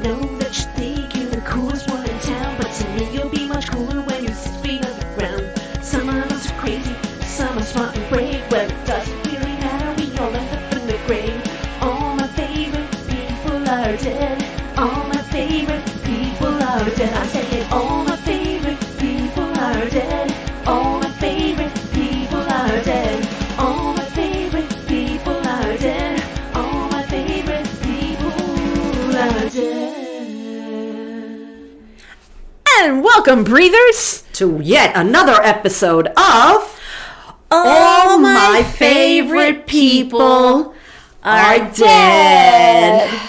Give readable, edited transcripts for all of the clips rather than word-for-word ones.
know that you think you're the coolest one in town, but to me you'll be much cooler when you're 6 feet underground. Some of us are crazy, some are smart and brave. Well, it doesn't really matter, we all end up in the grave. All my favorite people are dead. All my favorite people are dead. I say it, all my favorite people are dead. All my favorite people are dead. All my favorite people are dead. All my favorite people are dead. And welcome, breathers, to yet another episode of All My Favorite People Are Dead.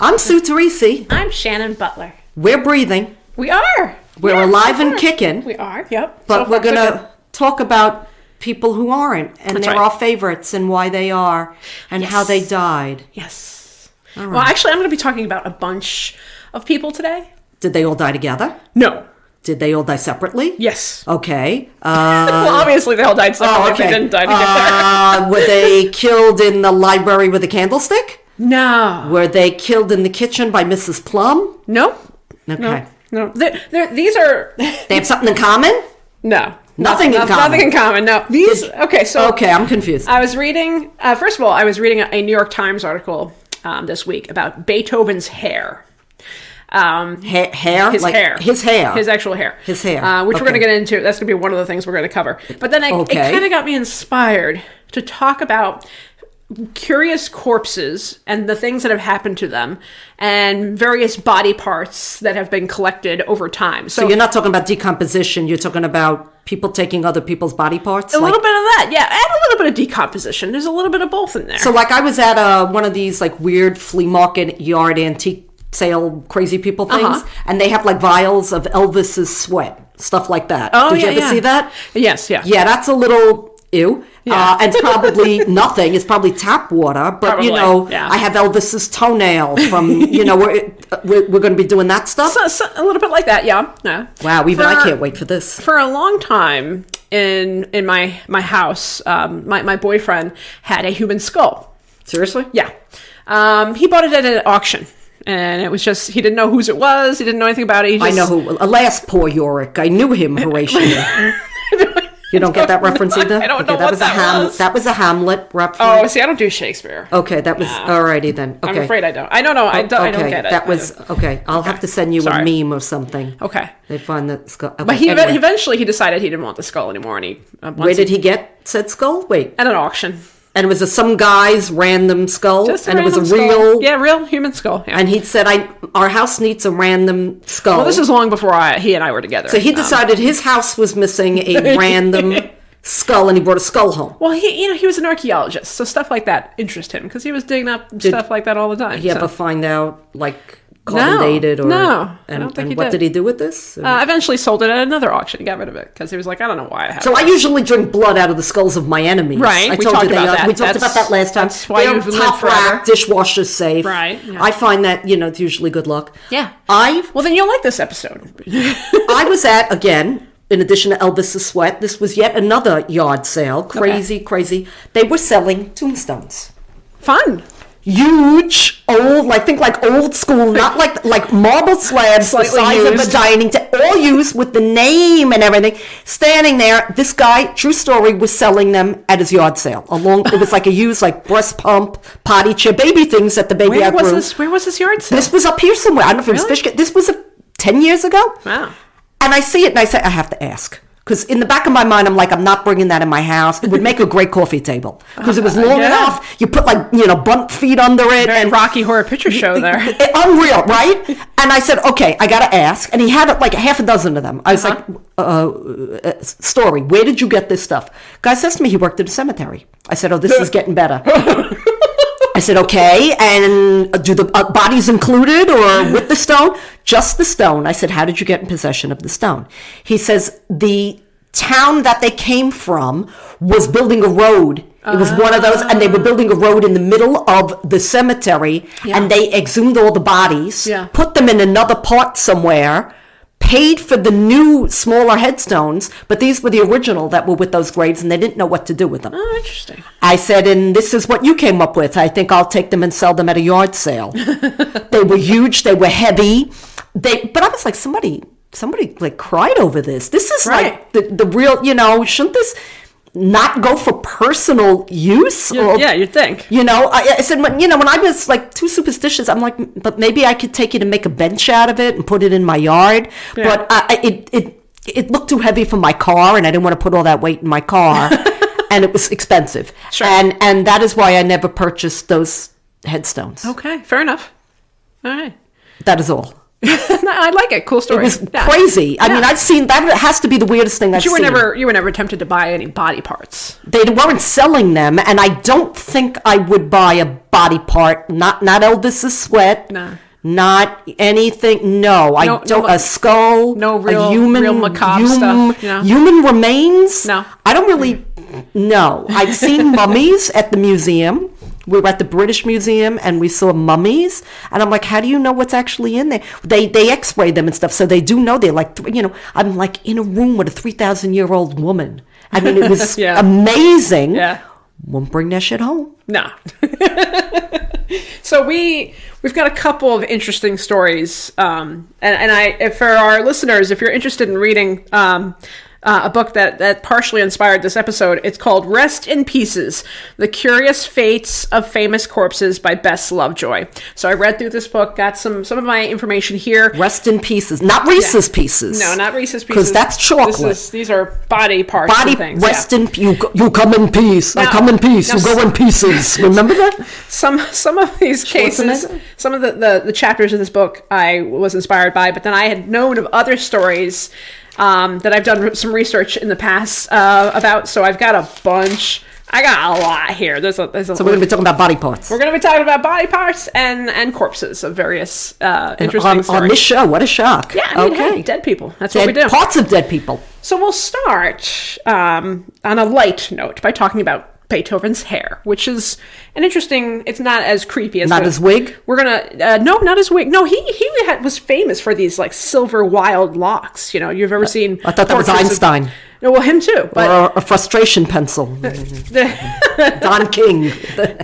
I'm Sue Teresi. I'm Shannon Butler. We're breathing. We are. We're alive and kicking. We are, yep. But So we're far, going so to talk about people who aren't. And That's they're right. our favorites and why they are and how they died. good. Yes. All right. Well, actually, I'm going to be talking about a bunch of people today. Did they all die together? No. Did they all die separately? Yes. Okay. Well, obviously, they all died separately if they didn't die together. Were they killed in the library with a candlestick? No. Were they killed in the kitchen by Mrs. Plum? Nope. Okay. No. These are... They have something in common? No. Nothing in common. Nothing in common, no. These... Okay, so... Okay, I'm confused. I was reading... first of all, I was reading a New York Times article this week about Beethoven's hair. Hair? His hair. His hair. His actual hair. His hair. Which we're going to Okay. get into. That's going to be one of the things we're going to cover. But then it kind of got me inspired to talk about curious corpses and the things that have happened to them and various body parts that have been collected over time. So you're not talking about decomposition. You're talking about people taking other people's body parts? A little bit of that, yeah. And a little bit of decomposition. There's a little bit of both in there. So like I was at one of these like weird flea market yard antique sale crazy people things, and they have like vials of Elvis's sweat, stuff like that. Oh, Did you ever see that? Yes, yeah. Yeah, that's a little ew. Yeah. And it's probably nothing. It's probably tap water. But, Probably, yeah. I have Elvis's toenail from, we're going to be doing that stuff. So, a little bit like that, yeah. Wow, even I can't wait for this. For a long time in my house, my boyfriend had a human skull. Seriously? Yeah. He bought it at an auction. And it was just, he didn't know whose it was. He didn't know anything about it. I know who. Alas, poor Yorick. I knew him, Horatio. You don't get that reference either? I don't know what that was. That was a Hamlet reference. Oh, see, I don't do Shakespeare. Okay, that was, alrighty then. Okay. I'm afraid I don't. I don't know. I don't get it. That was, okay. I'll have to send you a meme or something. Okay. They find that skull. Okay, But anyway. eventually he decided he didn't want the skull anymore. And Where did he get said skull? Wait. At an auction. And it was some guy's random skull, Just and it was a random real, skull. Yeah, real human skull. Yeah. And he said, "Our house needs a random skull." Well, this is long before he and I were together. So he decided his house was missing a random skull, and he brought a skull home. Well, he was an archaeologist, so stuff like that interested him because he was digging up stuff like that all the time. Did he ever find out, like, carbon dated or no? And, I don't think and he what did. did he do with this? Eventually sold it at another auction. He got rid of it because he was like, I don't know why I have. So I usually drink blood out of the skulls of my enemies. Right, I we told talked you about that. We talked about that last time. That's why They're you've lived top forever. rack, dishwasher safe. Right, yeah. I find that it's usually good luck. Yeah. Well, then you'll like this episode. I was at, again, in addition to Elvis's sweat, this was yet another yard sale. Crazy. They were selling tombstones. Fun. Huge, old, like old school, not like marble slabs the Slightly size of used. a dining table, all used with the name and everything. Standing there, this guy, true story, was selling them at his yard sale. It was like a used breast pump, potty chair, baby things that the baby outgrew. Where was this yard sale? This was up here somewhere. I don't know if it was Fishkill. This was 10 years ago. Wow. And I see it and I say, I have to ask. Because in the back of my mind, I'm like, I'm not bringing that in my house. It would make a great coffee table. Because it was long enough. You put bunt feet under it. Very Rocky Horror Picture Show there. Unreal, right? And I said, okay, I got to ask. And he had like half a dozen of them. I was like, story, where did you get this stuff? Guy says to me, he worked at a cemetery. I said, oh, this is getting better. I said, okay, and do the bodies included or with the stone? Just the stone. I said, how did you get in possession of the stone? He says, the town that they came from was building a road. It was one of those, and they were building a road in the middle of the cemetery, and they exhumed all the bodies, put them in another part somewhere, paid for the new, smaller headstones, but these were the original that were with those graves, and they didn't know what to do with them. Oh, interesting. I said, and this is what you came up with. I think I'll take them and sell them at a yard sale. They were huge. They were heavy. But I was like, somebody like cried over this. This is like the real, shouldn't this not go for personal use? Yeah, you'd think. I said, when I was like too superstitious, I'm like, but maybe I could take it and make a bench out of it and put it in my yard. Yeah. But it looked too heavy for my car, and I didn't want to put all that weight in my car, and it was expensive. Sure. And that is why I never purchased those headstones. Okay, fair enough. All right. That is all. I like it. Cool story. It was crazy. I mean, I've seen that. Has to be the weirdest thing I've seen. You were never tempted to buy any body parts. They weren't selling them, and I don't think I would buy a body part. Not Elvis's sweat. No. Not anything. No, I don't. A skull. No real, a human, real macabre stuff. Human remains. No. I don't really. No, I've seen mummies at the museum. We were at the British Museum and we saw mummies, and I'm like, how do you know what's actually in there? They x-ray them and stuff, so they do know. They're like, I'm like in a room with a 3,000-year-old woman. I mean, it was amazing. Yeah. Won't bring that shit home. No. So we've got a couple of interesting stories, and for our listeners, if you're interested in reading a book that partially inspired this episode, it's called Rest in Pieces: The Curious Fates of Famous Corpses by Bess Lovejoy. So I read through this book, got some of my information here. Rest in Pieces, not Reese's Pieces. No, not Reese's Pieces. Because that's chocolate. These are body parts and things. Rest in peace. You come in peace. I come in peace. You go in pieces. Remember that? Some of these cases, some of the chapters of this book I was inspired by, but then I had known of other stories that I've done some research in the past about. So I've got a bunch. I got a lot here. So we're going to be talking about body parts. We're going to be talking about body parts and corpses of various interesting stories. On this show, what a shock. Yeah, I mean, hey, dead people. That's what we do. Parts of dead people. So we'll start on a light note by talking about Beethoven's hair, which is an interesting. It's not as creepy as not his wig. We're gonna no, not his wig. No, he was famous for these like silver wild locks. You've ever seen? I thought that was Einstein. No, well, him too. But or a frustration pencil. Don King.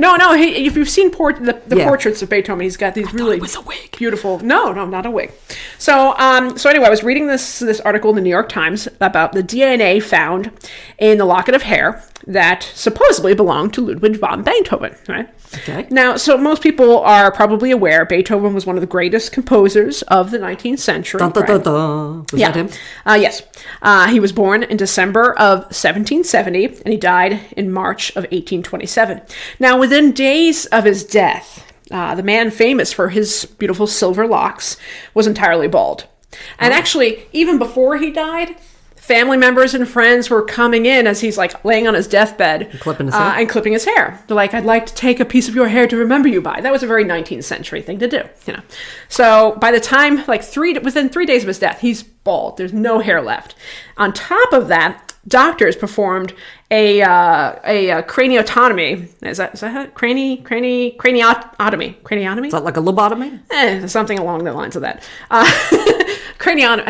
No. If you've seen the portraits of Beethoven, he's got these really was a wig. Beautiful. No, not a wig. So anyway, I was reading this article in the New York Times about the DNA found in the locket of hair that supposedly belonged to Ludwig van Beethoven, right? Okay. Now, so most people are probably aware Beethoven was one of the greatest composers of the 19th century. Dun, dun, dun, dun. Was that him? Yes. He was born in December of 1770, and he died in March of 1827. Now, within days of his death, the man famous for his beautiful silver locks was entirely bald. And actually, even before he died, family members and friends were coming in as he's like laying on his deathbed and clipping his hair. They're like, I'd like to take a piece of your hair to remember you by. That was a very 19th century thing to do, So by the time, within 3 days of his death, he's bald. There's no hair left. On top of that, doctors performed a craniotomy. Is that craniotomy? Craniotomy? Is that like a lobotomy? Something along the lines of that. I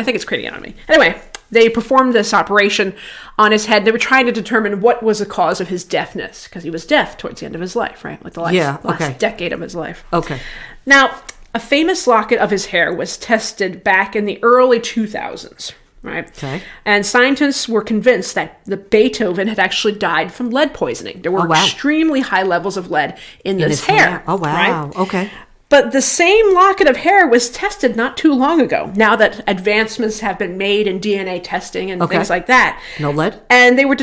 think it's craniotomy. Anyway, they performed this operation on his head. They were trying to determine what was the cause of his deafness, because he was deaf towards the end of his life, right? Like the last decade of his life. Okay. Now, a famous locket of his hair was tested back in the early 2000s, right? Okay. And scientists were convinced that the Beethoven had actually died from lead poisoning. There were extremely high levels of lead in this hair. Oh, wow. Right? Okay. But the same locket of hair was tested not too long ago, now that advancements have been made in DNA testing and things like that. No lead? And they were,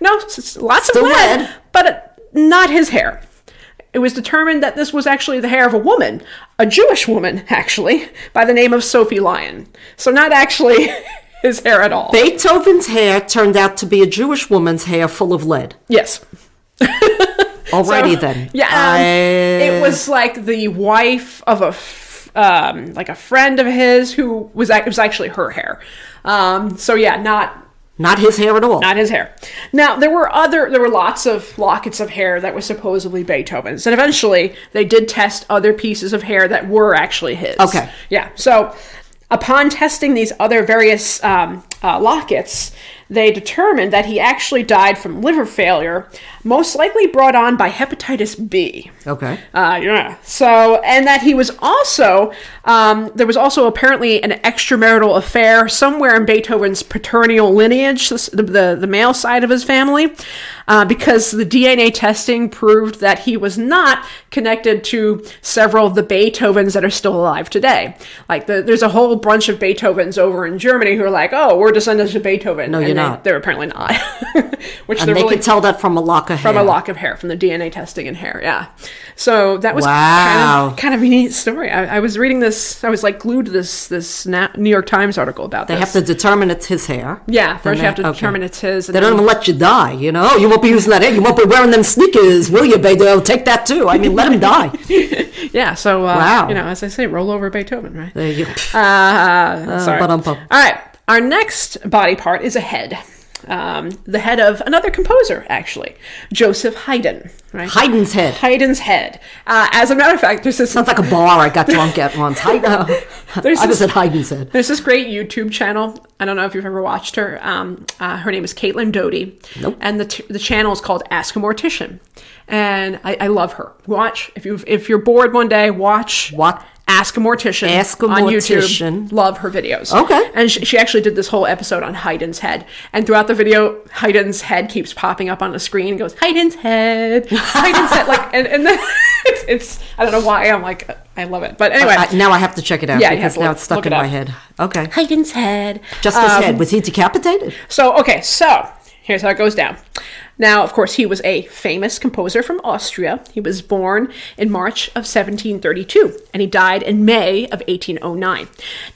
no, lots of lead, but not his hair. It was determined that this was actually the hair of a woman, a Jewish woman, actually, by the name of Sophie Lyon. So not actually his hair at all. Beethoven's hair turned out to be a Jewish woman's hair full of lead. Yes. Alrighty then. Yeah, it was like the wife of a friend of his who was actually her hair. Not his hair at all. Not his hair. Now there were lots of lockets of hair that were supposedly Beethoven's, and eventually they did test other pieces of hair that were actually his. Okay. Yeah. So Upon testing these other various lockets, they determined that he actually died from liver failure, most likely brought on by hepatitis B. Okay. Yeah. So, and that he was also, there was also apparently an extramarital affair somewhere in Beethoven's paternal lineage, the male side of his family, because the DNA testing proved that he was not connected to several of the Beethovens that are still alive today. Like, there's a whole bunch of Beethovens over in Germany who are like, oh, we're descendants of Beethoven. No, you're not. They're apparently not. Which and they could tell that from a lock of hair. From a lock of hair, from the DNA testing in hair, yeah. So that was kind of a neat story. I was reading this, I was like glued to this New York Times article about this. They have to determine it's his hair. Yeah, first you have to determine it's his. They don't even let you die, you know? You won't be using that hair. You won't be wearing them sneakers, will you, Beethoven? They'll take that too. I mean, let him die. Yeah, so, as I say, roll over Beethoven, right? There you go. Sorry. All right, our next body part is a head. The head of another composer, actually, Joseph Haydn. Right? Haydn's head. Haydn's head. As a matter of fact, there's this... Sounds like a bar I got drunk at once. I was at Haydn's head. There's this great YouTube channel. I don't know if you've ever watched her. Her name is Caitlin Doty. Nope. And the channel is called Ask a Mortician. And I love her. Watch. If you're bored one day, watch... What? Ask a Mortician on YouTube. Love her videos. Okay. And she actually did this whole episode on Haydn's head. And throughout the video, Haydn's head keeps popping up on the screen and goes, Haydn's head, Haydn's head. Like, and then it's, I don't know why, I'm like, I love it. But anyway. Now I have to check it out because now it's stuck in my head. Okay. Haydn's head. Just his head. Was he decapitated? So here's how it goes down. Now, of course, he was a famous composer from Austria. He was born in March of 1732, and he died in May of 1809.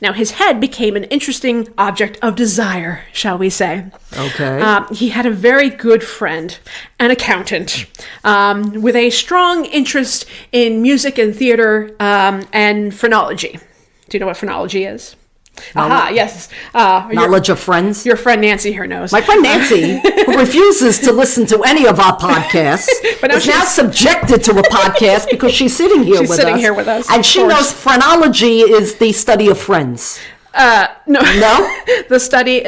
Now, his head became an interesting object of desire, shall we say. Okay. He had a very good friend, an accountant, with a strong interest in music and theater and phrenology. Do you know what phrenology is? Aha, yes. Knowledge of friends. Your friend Nancy here knows. My friend Nancy, who refuses to listen to any of our podcasts, but is now subjected to a podcast because she's sitting here with us. And she knows phrenology is the study of friends. No. No? The study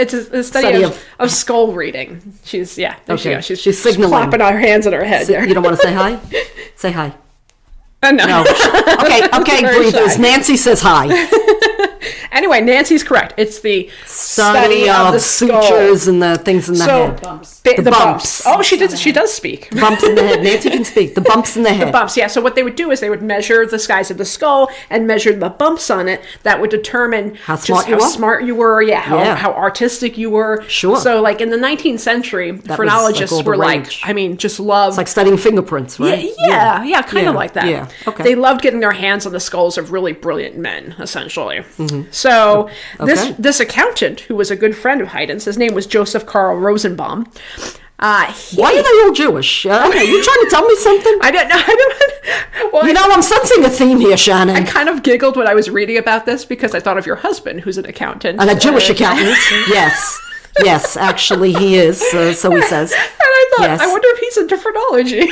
of skull reading. She's, there she goes. She's signaling. Clapping her hands in her head there. You don't want to say hi? Say hi. No. Okay, breathers. Nancy says hi. Anyway, Nancy's correct. It's the study of the sutures and the things in the head. The bumps. Oh, she does speak. Bumps in the head. Nancy can speak. The bumps in the head. The bumps, yeah. So what they would do is they would measure the size of the skull and measure the bumps on it. That would determine how smart you were. Yeah, how artistic you were. Sure. So like in the 19th century, phrenologists were like, just loved. It's like studying fingerprints, right? Yeah, kind of like that. Yeah. Okay. They loved getting their hands on the skulls of really brilliant men, essentially. Mm-hmm. So this accountant, who was a good friend of Haydn's, his name was Joseph Karl Rosenbaum. Why are they all Jewish? Are you trying to tell me something? I don't know. Well, I'm sensing a theme here, Shannon. I kind of giggled when I was reading about this because I thought of your husband, who's an accountant. And a Jewish accountant, yes. Yes, actually he is, so he says. And I thought, I wonder if he's into phrenology.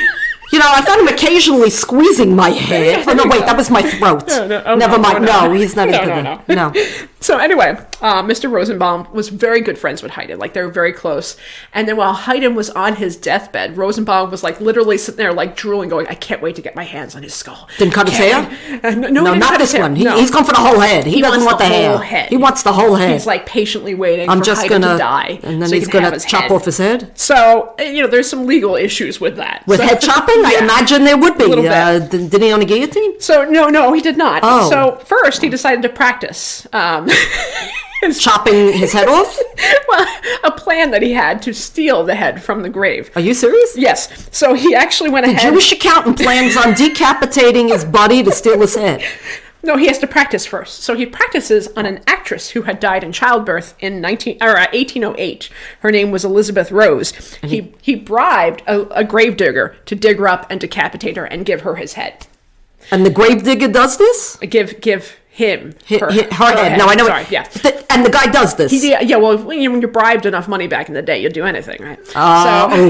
I found him occasionally squeezing my head. Oh, no, wait, that was my throat. Never mind. No, he's not into that. No. So anyway, Mr. Rosenbaum was very good friends with Haydn. Like, they were very close. And then while Haydn was on his deathbed, Rosenbaum was like literally sitting there like drooling, going, I can't wait to get my hands on his skull. Didn't cut his hair? No, not this one. He's going for the whole head. He doesn't want the hair. Head. He wants the whole head. He's like patiently waiting for Haydn to die. And then he's going to chop off his head? So, there's some legal issues with that. With head chopping? I imagine there would be. Did he own a guillotine? So, no, he did not. Oh. So, first, he decided to practice. Chopping his head off? Well, a plan that he had to steal the head from the grave. Are you serious? Yes. So he actually went ahead. The Jewish accountant plans on decapitating his buddy to steal his head. No, he has to practice first. So he practices on an actress who had died in childbirth in 1808. Her name was Elizabeth Rose. And he bribed a gravedigger to dig her up and decapitate her and give her his head. And the gravedigger does this? Give Her head. No, I know. Sorry, yeah. And the guy does this. Well, when you bribed enough money back in the day, you'd do anything, right?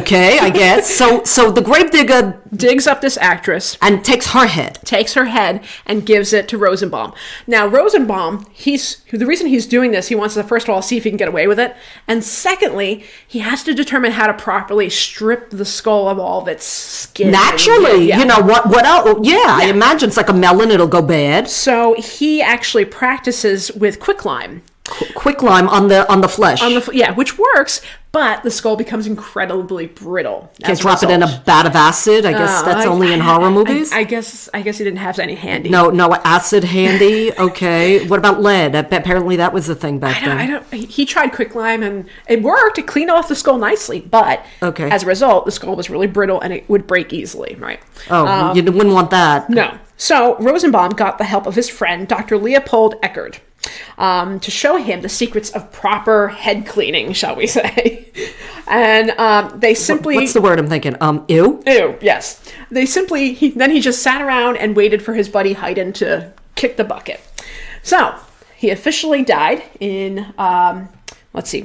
Okay, I guess. So the gravedigger digs up this actress and takes her head, and gives it to Rosenbaum. Now, Rosenbaum, the reason he's doing this, he wants to first of all see if he can get away with it, and secondly, he has to determine how to properly strip the skull of all of its skin. Naturally, you know what else? Yeah, I imagine it's like a melon; it'll go bad. So he actually practices with quicklime. Quicklime on the flesh. Which works, but the skull becomes incredibly brittle. Can't drop it in a vat of acid. I guess that's only in horror movies. I guess he didn't have any handy. No acid handy. Okay, what about lead? Apparently that was the thing back then. He tried quicklime and it worked. It cleaned off the skull nicely, but as a result, the skull was really brittle and it would break easily. Right? Oh, you wouldn't want that. No. So Rosenbaum got the help of his friend, Dr. Leopold Eckert, to show him the secrets of proper head cleaning, shall we say. And they simply... What's the word I'm thinking? Ew? Ew, yes. Then he just sat around and waited for his buddy Haydn to kick the bucket. So, he officially died in...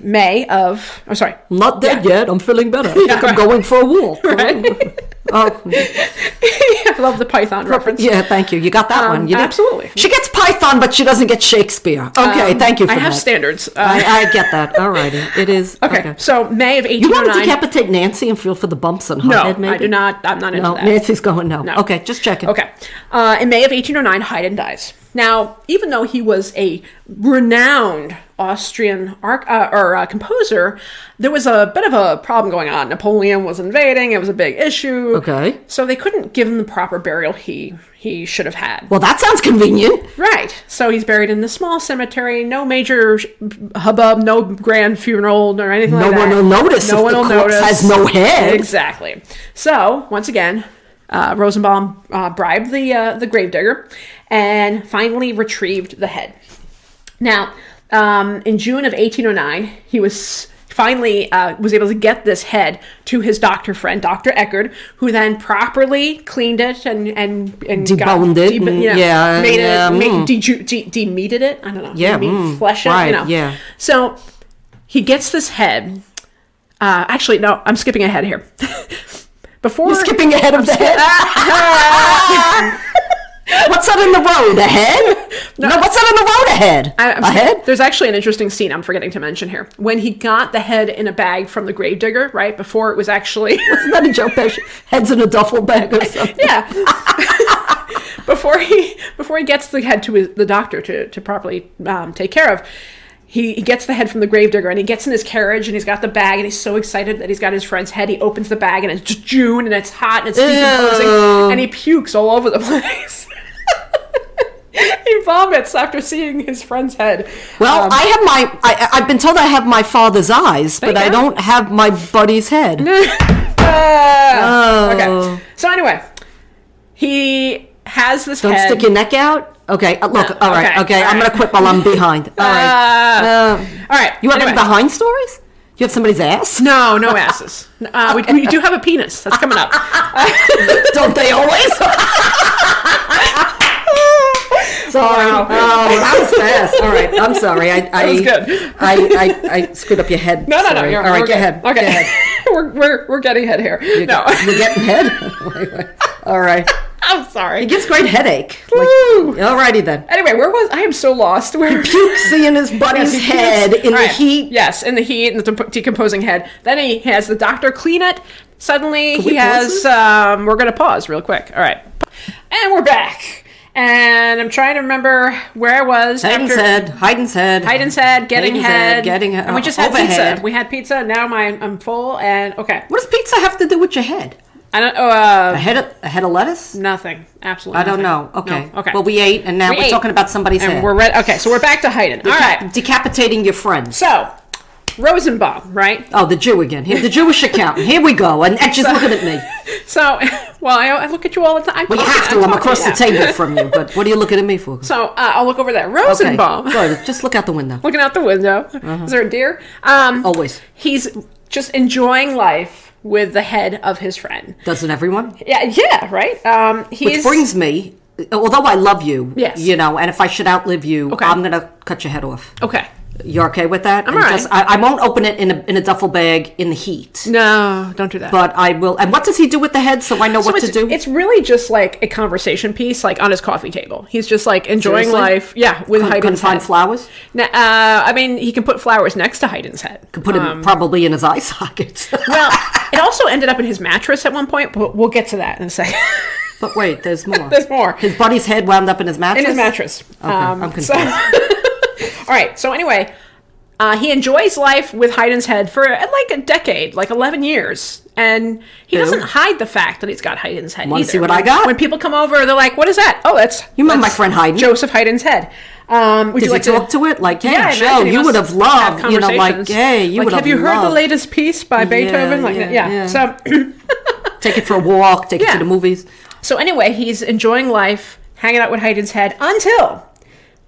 May of... Oh, sorry. Not dead yet. I'm feeling better. I think I'm going for a walk. Right? I love the Python reference. Yeah, thank you. You got that one. Absolutely. She gets Python, but she doesn't get Shakespeare. Okay, thank you for that. I have standards. I get that. All righty. It is. Okay. So, May of 1809... You want to decapitate Nancy and feel for the bumps on her head, maybe? No, I do not. I'm not into that. Nancy's going no. Okay, just checking. Okay. In May of 1809, Haydn dies. Now, even though he was a renowned Austrian composer, there was a bit of a problem going on. Napoleon was invading. It was a big issue. Okay. So they couldn't give him the proper burial he should have had. Well, that sounds convenient. Right. So he's buried in the small cemetery. No major hubbub, no grand funeral or anything like that. No one will notice if the corpse has no head. Exactly. So, once again... Rosenbaum bribed the gravedigger and finally retrieved the head. Now, in June of 1809, he was finally was able to get this head to his doctor friend, Dr. Eckert, who then properly cleaned it and deboned it. Demeated it. I don't know. Yeah. Flesh it. Right, you know. Yeah. So he gets this head. Actually, no, I'm skipping ahead here. You're skipping ahead of the head? What's that in the road? A head? No, what's that in the road? A head? A head? There's actually an interesting scene I'm forgetting to mention here. When he got the head in a bag from the gravedigger, right, before it was actually... Wasn't that a joke? Head's in a duffel bag or something? Yeah. Before he gets the head to the doctor to properly take care of, he gets the head from the gravedigger and he gets in his carriage and he's got the bag and he's so excited that he's got his friend's head. He opens the bag and it's just June and it's hot and it's decomposing and he pukes all over the place. He vomits after seeing his friend's head. Well, I've been told I have my father's eyes, but I don't have my buddy's head. Okay. So anyway, he has this head. Don't stick your neck out? Okay, look, all right, okay. I'm going to quit while I'm behind. All right. All right. You have any behind stories? You have somebody's ass? No asses. We do have a penis. That's coming up. Don't they always? Sorry. Wow. Oh, that was fast. All right, I'm sorry. That was good. I screwed up your head. No. All right, go ahead. Okay. Go ahead. We're getting head here. You're getting head? Wait. All right. I'm sorry. It gives great headache. Alrighty then. Anyway, where was I? Am so lost. Where he pukes in his buddy's head in the heat. Yes, in the heat and the decomposing head. Then he has the doctor clean it. Suddenly he has. We're going to pause real quick. All right, and we're back. And I'm trying to remember where I was. Haydn's head. Getting head. And we just had pizza. We had pizza. Now I'm full. And okay. What does pizza have to do with your head? I don't. A head of lettuce? Nothing. Absolutely. I don't know. Okay. No. Okay. Well, we ate, and now we're talking about somebody's head. We're ready. Okay, so we're back to Haydn. All right. Decapitating your friend. So, Rosenbaum, right? Oh, the Jew again. The Jewish accountant. Here we go. And she's looking at me. So, well, I look at you all the time. Well, you have to. I'm across the table from you. But what are you looking at me for? So, I'll look over there. Rosenbaum. Okay. Good. Just look out the window. Looking out the window. Is there a deer? Always. He's just enjoying life with the head of his friend. Doesn't everyone? Yeah, right? Which brings me although I love you, yes. And if I should outlive you, I'm going to cut your head off. Okay. You're okay with that? I'm all right. I won't open it in a duffel bag in the heat. No, don't do that. But I will. And what does he do with the head so I know what to do? It's really just like a conversation piece, like on his coffee table. He's just like enjoying life. Yeah, with Haydn's head. Find flowers? Now, he can put flowers next to Haydn's head. Could put him probably in his eye socket. Well, it also ended up in his mattress at one point, but we'll get to that in a second. But wait, there's more. There's more. His buddy's head wound up in his mattress? In his mattress. Okay, I'm confused. All right, so anyway, he enjoys life with Haydn's head for like a decade, like 11 years. And he doesn't hide the fact that he's got Haydn's head. Want to see what I got? When people come over, they're like, what is that? Oh, that's... You remember my friend Haydn? Joseph Haydn's head. Did you like talk to it? Like, hey, yeah, Joe, you would have loved, like, hey, you would have have you heard the latest piece by Beethoven? Yeah. So... Take it for a walk, take it to the movies. So anyway, he's enjoying life, hanging out with Haydn's head until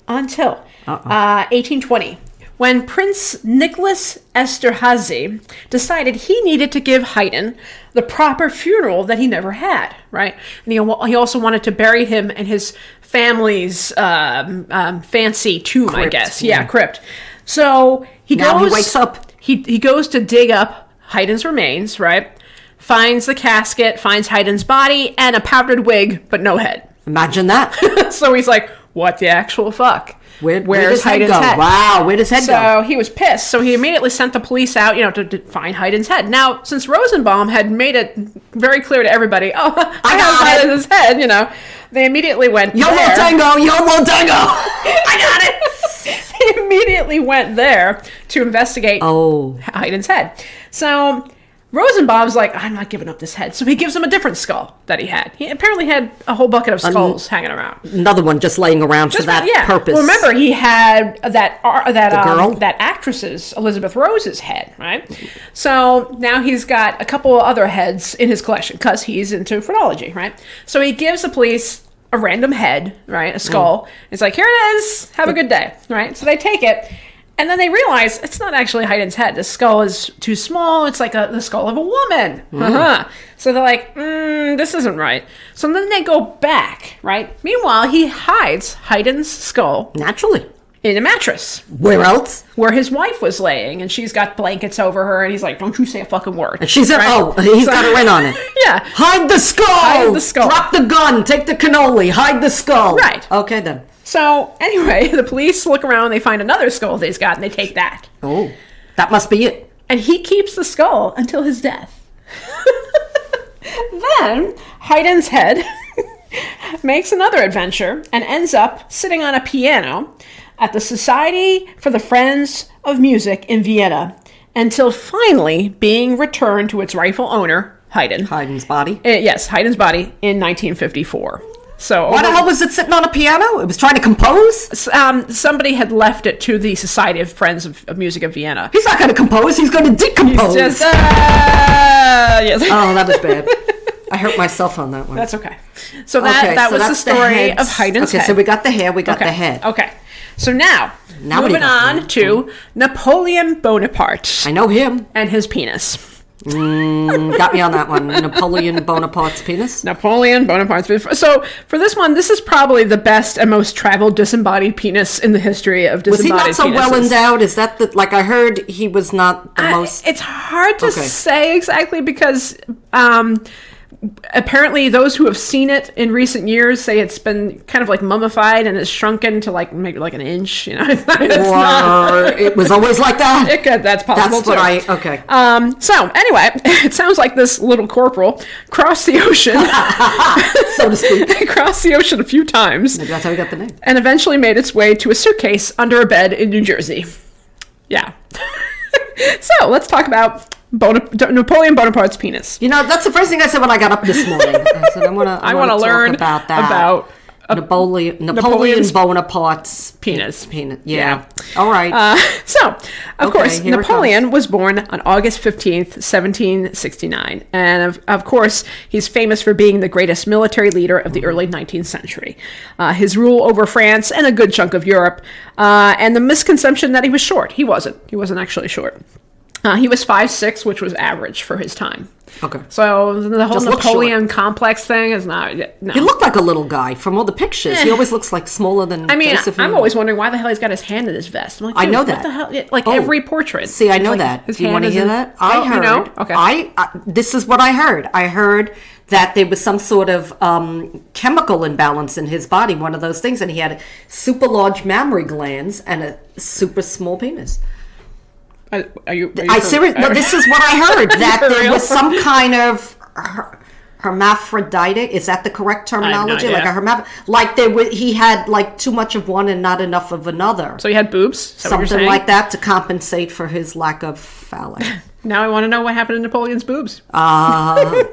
1820, when Prince Nicholas Esterhazy decided he needed to give Haydn the proper funeral that he never had, right? And he also wanted to bury him in his family's fancy tomb, crypt, I guess. Yeah, crypt. So he wakes up. He goes to dig up Haydn's remains, right? Finds the casket, finds Haydn's body, and a powdered wig, but no head. Imagine that. So he's like, what the actual fuck? Where's Haydn's head? Wow, where does head go? So he was pissed. So he immediately sent the police out, to find Haydn's head. Now, since Rosenbaum had made it very clear to everybody, I have Haydn's head, they immediately went YOLO tango! I got it! They immediately went there to investigate Haydn's head. So... Rosenbaum's like, I'm not giving up this head. So he gives him a different skull that he had. He apparently had a whole bucket of skulls hanging around. Another one just laying around for that purpose. Well, remember, he had that actress's, Elizabeth Rose's head, right? So now he's got a couple of other heads in his collection because he's into phrenology, right? So he gives the police a random head, right? A skull. It's like, here it is. Have a good day, right? So they take it. And then they realize it's not actually Haydn's head. The skull is too small. It's like the skull of a woman. So they're like, this isn't right. So then they go back, right? Meanwhile, he hides Haydn's skull. Naturally. In a mattress. Where else? Where his wife was laying, and she's got blankets over her, and he's like, don't you say a fucking word. And she said, he's got a ring on it. Yeah. Hide the skull! Hide the skull. Drop the gun, take the cannoli, hide the skull. Right. Okay, then. So, anyway, the police look around, they find another skull that he's got, and they take that. Oh, that must be it. And he keeps the skull until his death. Then, Haydn's head makes another adventure and ends up sitting on a piano at the Society for the Friends of Music in Vienna until finally being returned to its rightful owner, Haydn. Haydn's body? Yes, Haydn's body in 1954. So why the hell was it sitting on a piano? It was trying to compose? Somebody had left it to the Society of Friends of Music of Vienna. He's not going to compose. He's going to decompose. Yes. Yes. Oh, that was bad. I hurt myself on that one. That's okay. So that was the story of Haydn's head. Okay, so we got the hair, we got the head. Okay. So now moving on to Napoleon Bonaparte. I know him. And his penis. Got me on that one. Napoleon Bonaparte's penis. Napoleon Bonaparte's penis. So for this one, this is probably the best and most traveled disembodied penis in the history of disembodied penises. Was he not so well endowed? Is that like I heard he was not the most... It's hard to say exactly because... apparently those who have seen it in recent years say it's been kind of like mummified and it's shrunken to like maybe like an inch, it was always like that. That's possible That's what so anyway, it sounds like this little corporal crossed the ocean so to speak. Crossed the ocean a few times. Maybe that's how we got the name. And eventually made its way to a suitcase under a bed in New Jersey. Yeah. So let's talk about Napoleon Bonaparte's penis. That's the first thing I said when I got up this morning. I said, I want to learn about that. About Napoleon Bonaparte's penis. Yeah. All right. Of course, Napoleon was born on August 15th, 1769. And of course, he's famous for being the greatest military leader of the early 19th century. His rule over France and a good chunk of Europe, and the misconception that he was short. He wasn't. He wasn't actually short. He was 5'6", which was average for his time. Okay. So the whole Just looks Napoleon complex thing is not... No. He looked like a little guy from all the pictures. He always looks like smaller than... I mean, I'm always wondering why the hell he's got his hand in his vest. I'm like, I know what that. the hell? Like every portrait. See, I know like, that. His Do you hand want to is hear in- that? I heard. You know? Okay. This is what I heard. I heard that there was some sort of chemical imbalance in his body, one of those things, and he had super large mammary glands and a super small penis. Are you seriously? No, this is what I heard. That there was some kind of hermaphroditic. Is that the correct terminology? I have no idea. Like he had like too much of one and not enough of another. So he had boobs? Something like that to compensate for his lack of phallic. Now I want to know what happened to Napoleon's boobs. Well,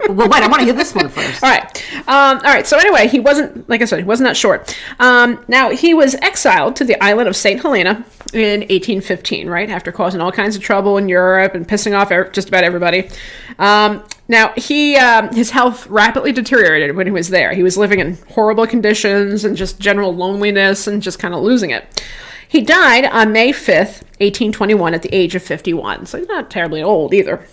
wait, I want to hear this one first. All right. So anyway, he wasn't, like I said, he wasn't that short. Now, he was exiled to the island of St. Helena in 1815, right? After causing all kinds of trouble in Europe and pissing off just about everybody. Now, his health rapidly deteriorated when he was there. He was living in horrible conditions and just general loneliness and just kind of losing it. He died on May 5th, 1821, at the age of 51. So he's not terribly old either.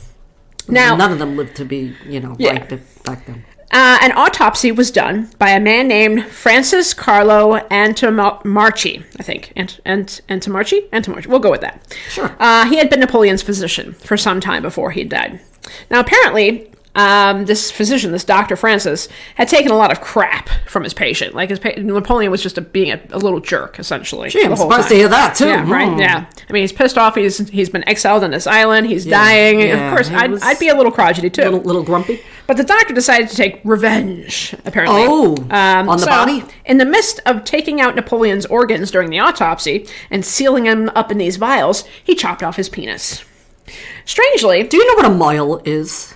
Now, none of them lived to be, right back then. An autopsy was done by a man named Francis Carlo Antomarchi, I think. Antomarchi? We'll go with that. Sure. He had been Napoleon's physician for some time before he died. Now, apparently, this physician, this Dr. Francis, had taken a lot of crap from his patient. Like, Napoleon was just being a little jerk, essentially. Gee, I'm surprised to hear that, too. Yeah, right? Yeah. I mean, he's pissed off. He's been exiled on this island. He's dying. Yeah, of course, I'd be a little crotchety, too. Little grumpy. But the doctor decided to take revenge, apparently. On the body? In the midst of taking out Napoleon's organs during the autopsy and sealing them up in these vials, he chopped off his penis. Strangely... Do you know what a moil is?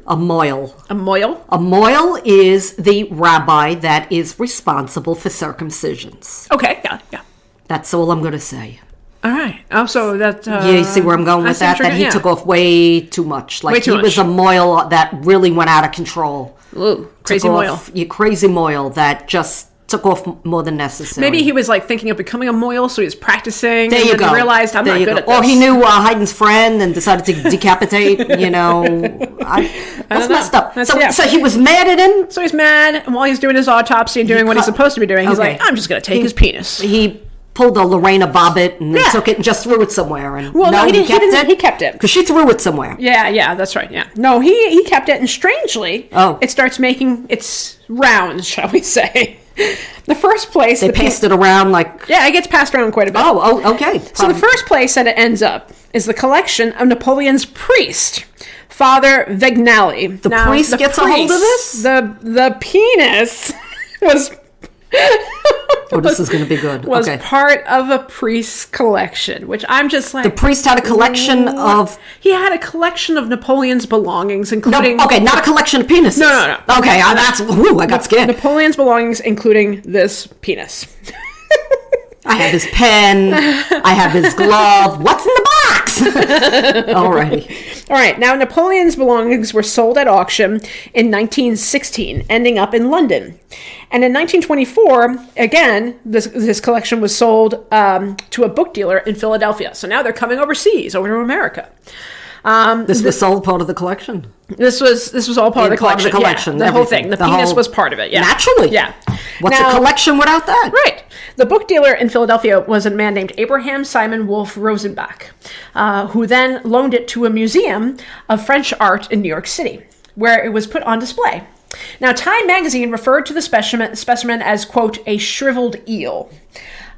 A moil. A moil? A moil is the rabbi that is responsible for circumcisions. Okay, yeah. That's all I'm going to say. All right. Oh, so that... you see where I'm going with that? That he took off way too much. Like, he was a moil that really went out of control. Ooh, crazy moil. Crazy moil that just took off more than necessary. Maybe he was, thinking of becoming a moil, so he was practicing. There you go. He realized, I'm not good at this. Or he knew Haydn's friend and decided to decapitate, That's messed up. So he was mad at him? So he's mad, and while he's doing his autopsy and doing what he's supposed to be doing, he's like, I'm just going to take his penis. He pulled a Lorena Bobbitt and then took it and just threw it somewhere. And he kept it. Because she threw it somewhere. Yeah, that's right, yeah. No, he kept it, and strangely, it starts making its rounds, shall we say. The first place... They passed it around Yeah, it gets passed around quite a bit. Oh, okay. So the first place that it ends up is the collection of Napoleon's priest, Father Vignali. The priest gets a hold of this? The penis was... this is going to be good. Was part of a priest's collection, which I'm just like... The priest had a collection of... He had a collection of Napoleon's belongings, including... No, not a collection of penises. No. Okay, I got scared. Napoleon's belongings, including this penis. I have his pen. I have his glove. What's in the box? Alrighty. All right. Now, Napoleon's belongings were sold at auction in 1916, ending up in London. And in 1924, again, this collection was sold to a book dealer in Philadelphia. So now they're coming overseas, over to America. This was sold part of the collection. This was all part of the collection. Yeah, the whole thing. The penis was part of it. Yeah, naturally. Yeah. What's a collection without that? Right. The book dealer in Philadelphia was a man named Abraham Simon Wolfe Rosenbach, who then loaned it to a museum of French art in New York City, where it was put on display. Now, Time magazine referred to the specimen as, quote, a shriveled eel.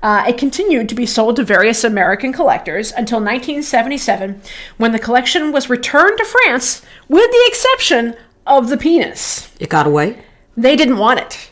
It continued to be sold to various American collectors until 1977, when the collection was returned to France, with the exception of the penis. It got away? They didn't want it.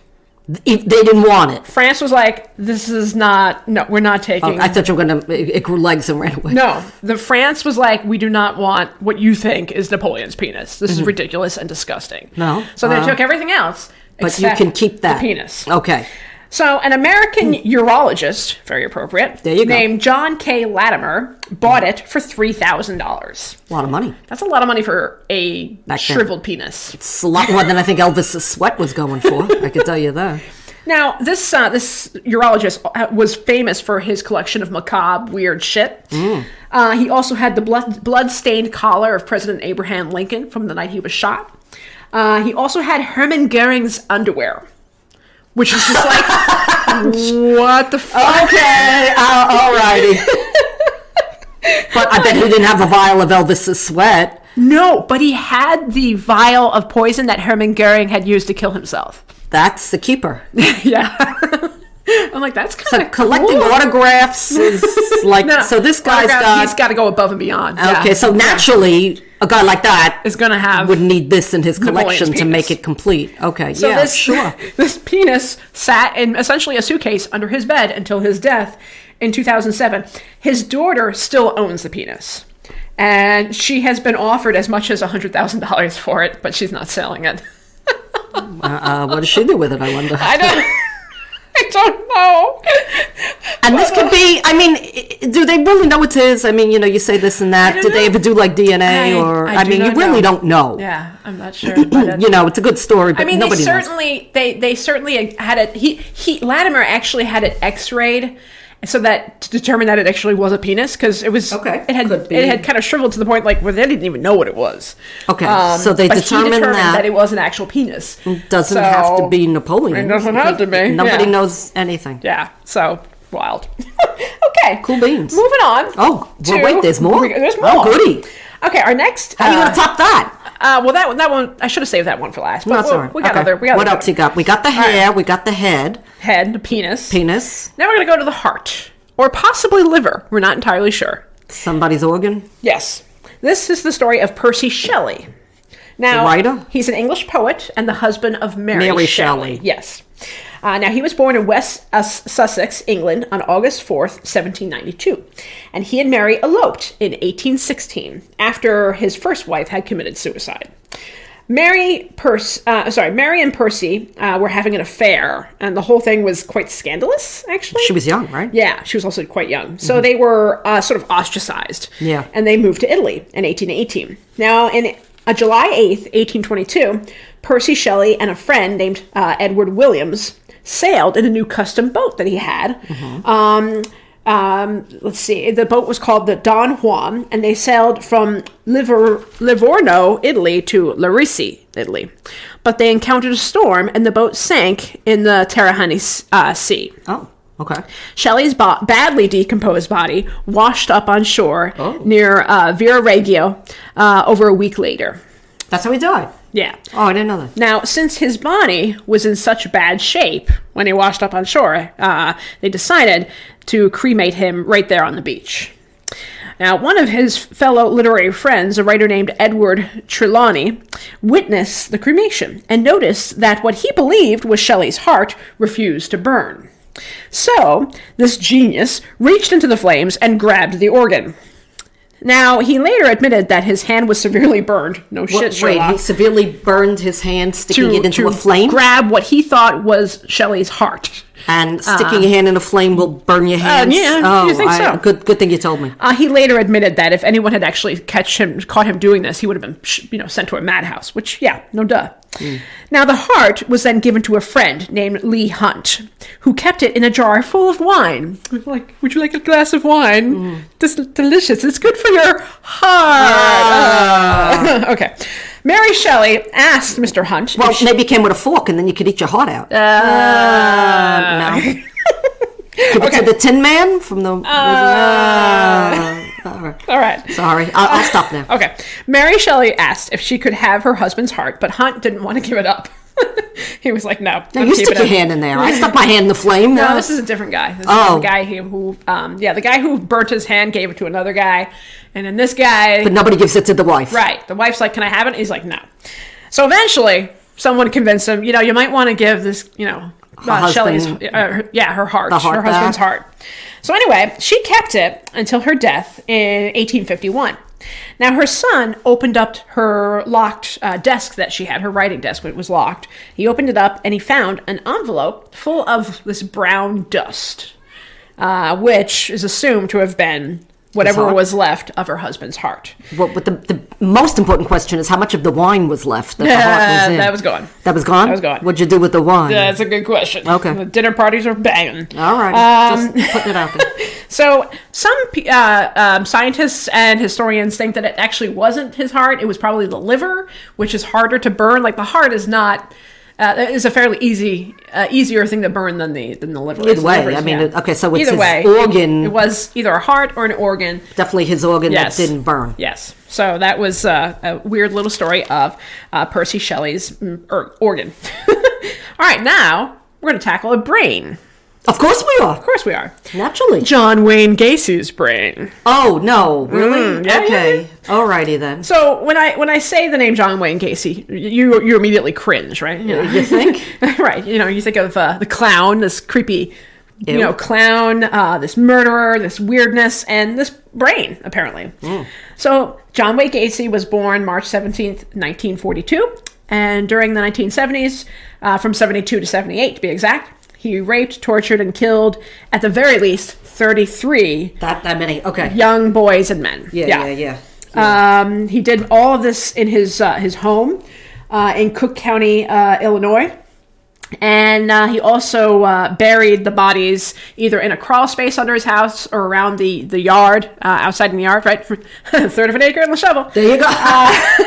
They didn't want it. France was like, this is not... No, we're not taking... I thought you were going to... It grew legs and ran away. No. France was like, we do not want what you think is Napoleon's penis. This is ridiculous and disgusting. No. So they took everything else, but you can keep that. The penis. Okay. So an American urologist, very appropriate, named John K. Latimer, bought it for $3,000. A lot of money. That's a lot of money for a shriveled penis. It's a lot more than I think Elvis's sweat was going for. I can tell you that. Now, this urologist was famous for his collection of macabre, weird shit. He also had the blood-stained collar of President Abraham Lincoln from the night he was shot. He also had Hermann Goering's underwear, which is just like, what the fuck? Okay, all righty. But I bet he didn't have a vial of Elvis's sweat. No, but he had the vial of poison that Hermann Goering had used to kill himself. That's the keeper. Yeah. I'm like, that's kind of collecting cool. autographs is like, no, so this guy's he's got to go above and beyond. Okay, so naturally, a guy like that is going to have would need this in his collection to make it complete. Okay, so yeah, sure. This penis sat in essentially a suitcase under his bed until his death in 2007. His daughter still owns the penis. And she has been offered as much as $100,000 for it, but she's not selling it. What does she do with it, I wonder? I don't know. And this could be, I mean, do they really know it's his? I mean, you say this and that. Did they ever do like DNA I mean, you really don't know. Yeah, I'm not sure. It's a good story, but nobody knows. They certainly had it. Latimer actually had it x-rayed. So that to determine that it actually was a penis, because it was it had kind of shriveled to the point where they didn't even know what it was. Okay, so they determined that it was an actual penis. It doesn't have to be Napoleon. It doesn't have to be. Nobody knows anything. Yeah, so wild. Okay, cool beans. Moving on. Oh, well, wait, there's more. There's more. Oh, goody. Okay, our next. How are you going to top that? Well, that one I should have saved that one for last. But sorry. We got other. What else you got? We got the hair. We got the head. The penis. Now we're going to go to the heart. Or possibly liver. We're not entirely sure. Somebody's organ? Yes. This is the story of Percy Shelley. Now, the writer? He's an English poet and the husband of Mary Shelley. Yes. Now, he was born in West Sussex, England, on August 4th, 1792. And he and Mary eloped in 1816, after his first wife had committed suicide. Mary and Percy were having an affair, and the whole thing was quite scandalous, actually. She was young, right? Yeah, she was also quite young. So they were sort of ostracized. Yeah. And they moved to Italy in 1818. Now, in July 8th, 1822, Percy Shelley and a friend named Edward Williams sailed in a new custom boat that he had. Let's see, the boat was called the Don Juan, and they sailed from Livorno, Italy, to Larisi, Italy. But they encountered a storm, and the boat sank in the Tyrrhenian Sea. Oh, okay. Shelley's badly decomposed body washed up on shore near Viareggio over a week later. That's how he died? Yeah. Oh, I didn't know that. Now, since his body was in such bad shape when he washed up on shore, they decided to cremate him right there on the beach. Now, one of his fellow literary friends, a writer named Edward Trelawney, witnessed the cremation and noticed that what he believed was Shelley's heart refused to burn. So, this genius reached into the flames and grabbed the organ. Now, he later admitted that his hand was severely burned. Sherlock. Wait, he severely burned his hand sticking it into a flame? Grab what he thought was Shelley's heart. And sticking your hand in a flame will burn your hands? You think so? Good thing you told me. He later admitted that if anyone had actually caught him doing this, he would have been sent to a madhouse, which, no duh. Now, the heart was then given to a friend named Leigh Hunt, who kept it in a jar full of wine. Like, would you like a glass of wine? This is delicious. It's good for your heart. Okay. Mary Shelley asked Mr. Hunt. Well, maybe it came with a fork, and then you could eat your heart out. No. Give it to the Tin Man from the... All right. Sorry. I'll stop now. Okay. Mary Shelley asked if she could have her husband's heart, but Hunt didn't want to give it up. He was like, no. You stick your hand in there. I stuck my hand in the flame. No, this is a different guy. This is the guy the guy who burnt his hand gave it to another guy. And then this guy... But nobody gives it to the wife. Right. The wife's like, can I have it? He's like, no. So eventually, someone convinced him, you might want to give this, Shelley's, her heart, her husband's heart. So anyway, she kept it until her death in 1851. Now, her son opened up her locked desk that she had, her writing desk, when it was locked. He opened it up, and he found an envelope full of this brown dust, which is assumed to have been whatever was left of her husband's heart. Well, but the most important question is how much of the wine was left that the heart was in? That was gone. That was gone? That was gone. What'd you do with the wine? That's a good question. Okay. The dinner parties are banging. All right. Just putting it out there. So some scientists and historians think that it actually wasn't his heart. It was probably the liver, which is harder to burn. Like the heart is not... is a fairly easier thing to burn than the liver. Either way, I mean, okay, so it's either his way, organ. It was either a heart or an organ. Definitely his organ that didn't burn. Yes. So that was a weird little story of Percy Shelley's organ. All right, now we're going to tackle a brain. Of course we are. Of course we are. Naturally. John Wayne Gacy's brain. Oh, no. Really? Yeah, okay. yeah. Alrighty then. So when I say the name John Wayne Gacy, you immediately cringe, right? You think? Right. You think of the clown, this creepy, clown, this murderer, this weirdness, and this brain, apparently. So John Wayne Gacy was born March 17th, 1942. And during the 1970s, from 72 to 78 to be exact, he raped, tortured, and killed, at the very least, 33 that many. Okay. young boys and men. Yeah. He did all of this in his home in Cook County, Illinois. And he also buried the bodies either in a crawl space under his house or around the yard, outside in the yard, right? A third of an acre and the shovel. There you go.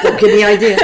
Don't give me idea.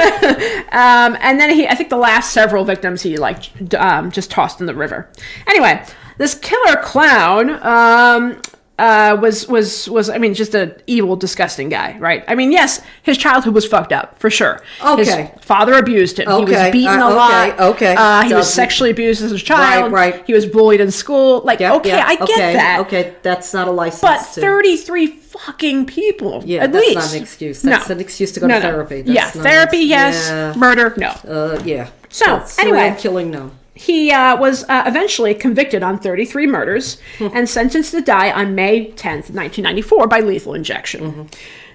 And then I think the last several victims he just tossed in the river. Anyway, this killer clown was I mean, just an evil, disgusting guy, right? I mean, yes, his childhood was fucked up, for sure. Okay. His father abused him. Okay. He was beaten a lot. Okay. He was sexually abused as a child. Right. He was bullied in school. I get that. Okay, that's not a license. But 33 fucking people, at that's least. not an excuse. That's an excuse to go to therapy. That's therapy, yes. Yeah. Murder, no. Yeah. So, serial anyway. killing, no. He was eventually convicted on 33 murders and sentenced to die on May 10th, 1994 by lethal injection.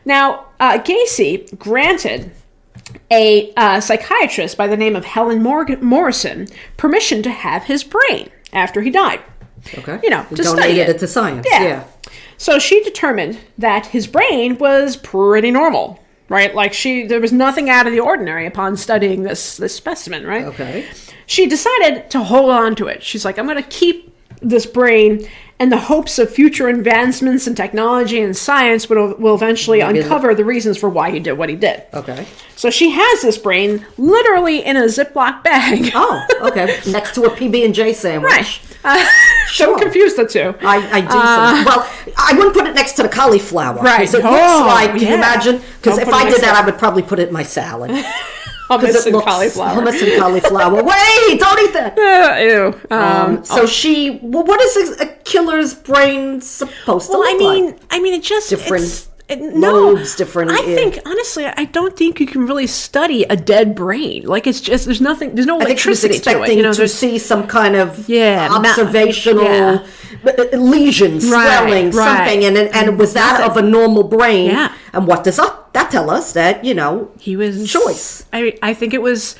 Now, Gacy granted a psychiatrist by the name of Helen Morrison permission to have his brain after he died. Okay. To study donated it. it to science. Yeah. So she determined that his brain was pretty normal, right? There was nothing out of the ordinary upon studying this specimen, right? Okay. She decided to hold on to it. She's like, I'm going to keep this brain in the hopes of future advancements in technology and science will eventually uncover the reasons for why he did what he did. Okay. So she has this brain literally in a Ziploc bag. Oh, okay. Next to a PB&J sandwich. Right. Don't confuse the two. I do. Well, I wouldn't put it next to the cauliflower. Right. Because it looks like, can you imagine? Because if I did that, I would probably put it in my salad. Hummus and cauliflower. Hummus and cauliflower. Wait, don't eat that. Ew. So what is a killer's brain supposed to look like? I mean, it just different lobes, different. I think honestly, I don't think you can really study a dead brain. It's just there's no electricity to it. I think to see some kind of observational lesion, swelling, something, and was that of a normal brain? Yeah. And what does that tell us? That he was choice. I think it was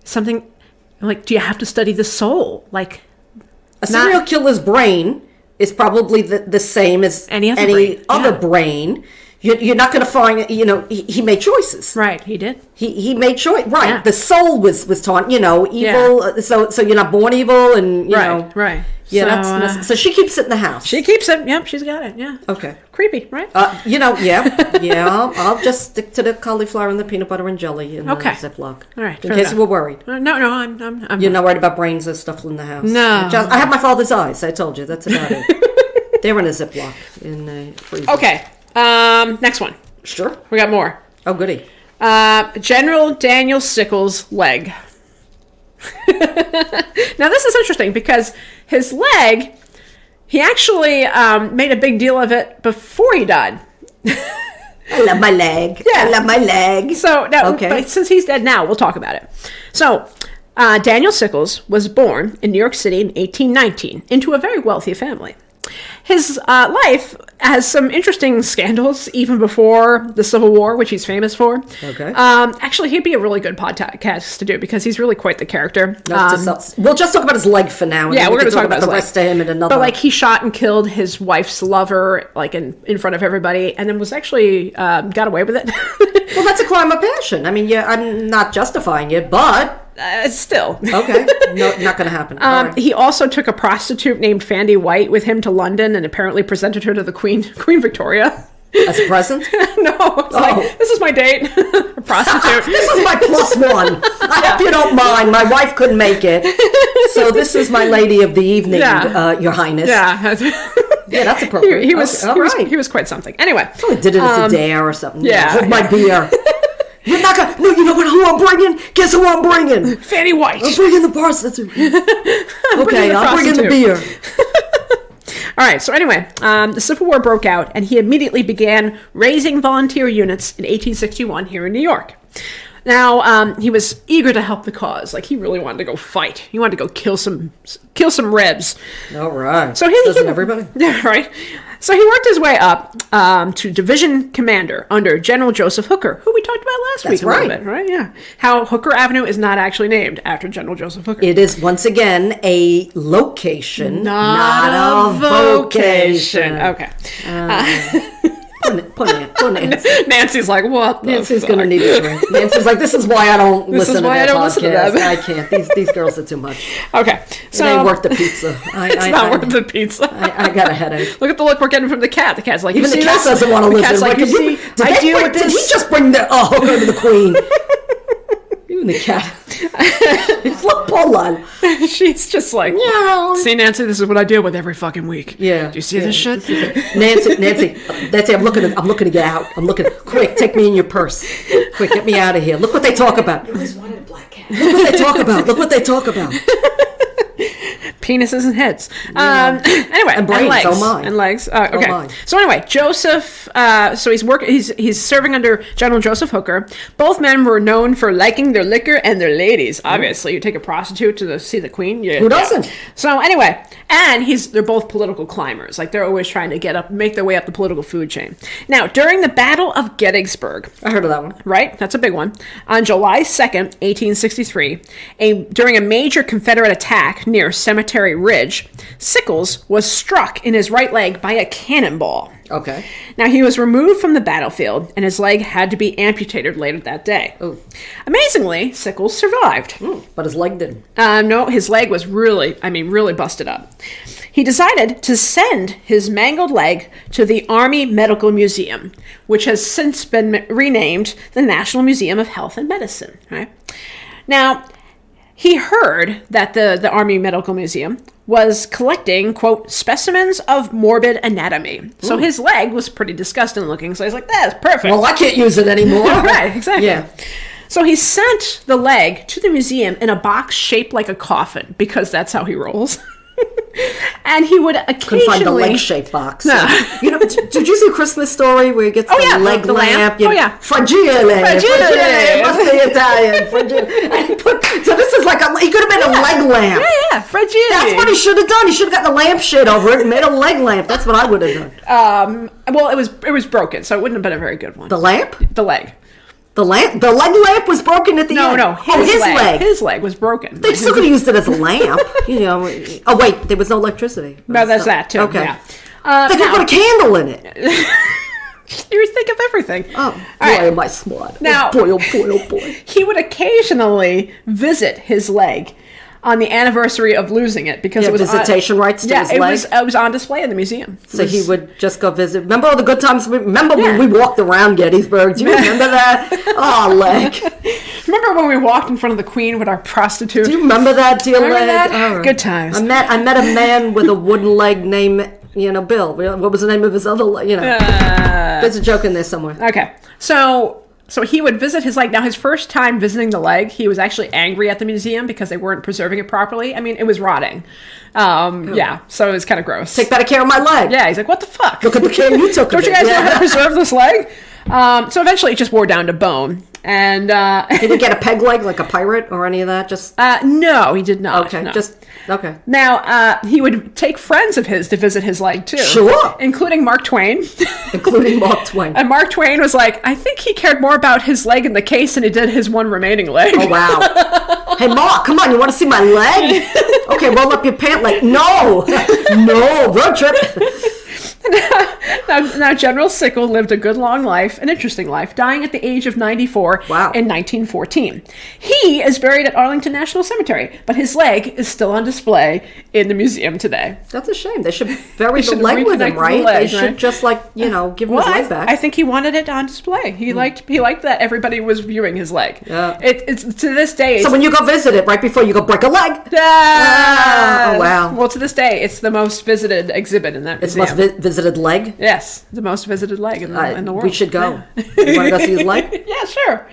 something like, do you have to study the soul? Like a serial killer's brain is probably the same as any other brain. You're not going to find, he made choices. Right, he did. He made choice. Right, yeah. The soul was taught, evil. Yeah. So you're not born evil, and right. Yeah, so she keeps it in the house. She keeps it. Yep, she's got it. Yeah. Okay. Creepy, right? Yeah. I'll just stick to the cauliflower and the peanut butter and jelly in the Ziploc. All right. In case you were worried. No, I'm. You're not worried about brains and stuff in the house. No. I have my father's eyes. I told you. That's about it. They're in a Ziploc in the freezer. Okay. Next one. Sure. We got more. Oh, goody. General Daniel Sickles' leg. Now, this is interesting because his leg, he actually made a big deal of it before he died. I love my leg. Yeah. I love my leg. So, but since he's dead now, we'll talk about it. So, Daniel Sickles was born in New York City in 1819 into a very wealthy family. His life has some interesting scandals even before the Civil War, which he's famous for. Okay. Actually, he'd be a really good podcast to do because he's really quite the character. We'll just talk about his leg for now. Yeah, we're going to talk about the rest of him in another. But like, he shot and killed his wife's lover, like in front of everybody, and then was actually got away with it. Well, that's a crime of passion. I mean, yeah, I'm not justifying it, but. Still. Okay. No, not going to happen. Right. He also took a prostitute named Fandy White with him to London and apparently presented her to the Queen Victoria. As a present? No. It's like, this is my date. A prostitute. This is my +1. I hope you don't mind. My wife couldn't make it. So this is my lady of the evening, Your Highness. Yeah. Yeah, that's appropriate. He was quite something. Anyway. Probably did it as a dare or something. Yeah. Hold my beer. You're not gonna. No, you know what? Who I'm bringing? Guess who I'm bringing? Fanny White. I'm bringing the prostitute. Okay, I'm bringing the beer. All right. So anyway, the Civil War broke out, and he immediately began raising volunteer units in 1861 here in New York. Now, he was eager to help the cause. Like, he really wanted to go fight. He wanted to go kill some Rebs. All right. So doesn't everybody? Yeah, right. So he worked his way up to division commander under General Joseph Hooker, who we talked about last week a little bit, right? Yeah. How Hooker Avenue is not actually named after General Joseph Hooker. It is, once again, a location, not a vocation. Okay. Poor Nancy. Nancy's like, what the Nancy's fuck? going to need a drink. Nancy's like, this is why I don't listen to their podcast. I can't. These girls are too much. Okay. So it ain't worth the pizza. It's not worth the pizza. I got a headache. Look at the look we're getting from the cat. The cat's like, even the cat doesn't want to listen. Like, did he just bring the Hooker to the Queen? Even the cat. Look, Paula. She's just like, yeah. See, Nancy, this is what I deal with every fucking week. Yeah. Do you see this shit? Nancy, that's it. I'm looking to get out. Quick, take me in your purse. Quick, get me out of here. Look what they talk about. You always wanted a black cat. Look what they talk about. Penises and heads. Anyway, and brains. legs. Oh my. And legs. Okay. So anyway, Joseph. So he's serving under General Joseph Hooker. Both men were known for liking their liquor and their ladies. Obviously, you take a prostitute to see the Queen. Who doesn't? So anyway, and they're both political climbers. Like, they're always trying to make their way up the political food chain. Now, during the Battle of Gettysburg, I heard of that one. Right, that's a big one. On July 2nd, 1863, during a major Confederate attack near Cemetery Ridge, Sickles was struck in his right leg by a cannonball. Okay. Now, he was removed from the battlefield, and his leg had to be amputated later that day. Ooh. Amazingly, Sickles survived. But his leg didn't. No, his leg was really busted up. He decided to send his mangled leg to the Army Medical Museum, which has since been renamed the National Museum of Health and Medicine. Right? Now, he heard that the Army Medical Museum was collecting, quote, specimens of morbid anatomy. So his leg was pretty disgusting looking. So he's like, that's perfect. Well, I can't use it anymore. Right, exactly. Yeah. So he sent the leg to the museum in a box shaped like a coffin, because that's how he rolls. And he would occasionally... Couldn't find the leg-shaped box. No. You know, did you see Christmas Story where he gets the leg lamp? Oh, yeah. Fragile. It must be Italian. Fragile. So this is like he could have made a leg lamp. Yeah, fragile. That's what he should have done. He should have gotten a lampshade over it and made a leg lamp. That's what I would have done. Well, it was broken, so it wouldn't have been a very good one. The lamp? The leg. The leg lamp was broken at the end. No, his leg. His leg was broken. They still could have used it as a lamp. Oh, wait, there was no electricity. No, that's that, too. Okay. Yeah. They could put a candle in it. You think of everything. Oh, boy, right. am I smart. Now, oh, boy. He would occasionally visit his leg on the anniversary of losing it, because it was visitation rights to his leg. It was on display in the museum. So he would just go visit. Remember all the good times? Remember when we walked around Gettysburg? Do you remember that? Oh, leg. Remember when we walked in front of the Queen with our prostitute? Do you remember that, dear remember leg? that? Oh, good times. I met a man with a wooden leg named, Bill. What was the name of his other leg? There's a joke in there somewhere. Okay. So he would visit his leg. Now, his first time visiting the leg, he was actually angry at the museum because they weren't preserving it properly. I mean, it was rotting. Yeah, so it was kind of gross. Take better care of my leg. Yeah, he's like, what the fuck? Look at the care you took of it. Don't you guys know how to preserve this leg? So eventually it just wore down to bone. And he didn't get a peg leg like a pirate or any of that. Just no, he did not. okay, no. okay. Now he would take friends of his to visit his leg too, Sure, including Mark Twain. Including Mark Twain. And Mark Twain was like, I think he cared more about his leg in the case than he did his one remaining leg. Oh wow! Hey Mark, come on, you want to see my leg? Okay, roll up your pant leg. No, road trip. Now, General Sickle lived a good long life, an interesting life, dying at the age of 94 in 1914. He is buried at Arlington National Cemetery, but his leg is still on display in the museum today. That's a shame. They should bury the leg with him, right? They should just give him his leg back. I think he wanted it on display. He liked that everybody was viewing his leg. Yeah. It's to this day. So when you go visit it, right before you go break a leg. Oh wow! Well, to this day, it's the most visited exhibit in that museum. It's the most visited leg. Yes, the most visited leg in the world. We should go. You want to go see his leg? Yeah, sure.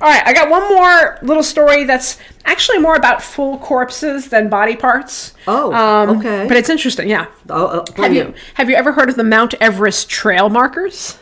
All right, I got one more little story that's actually more about full corpses than body parts. Oh, okay. But it's interesting, yeah. Have you ever heard of the Mount Everest trail markers?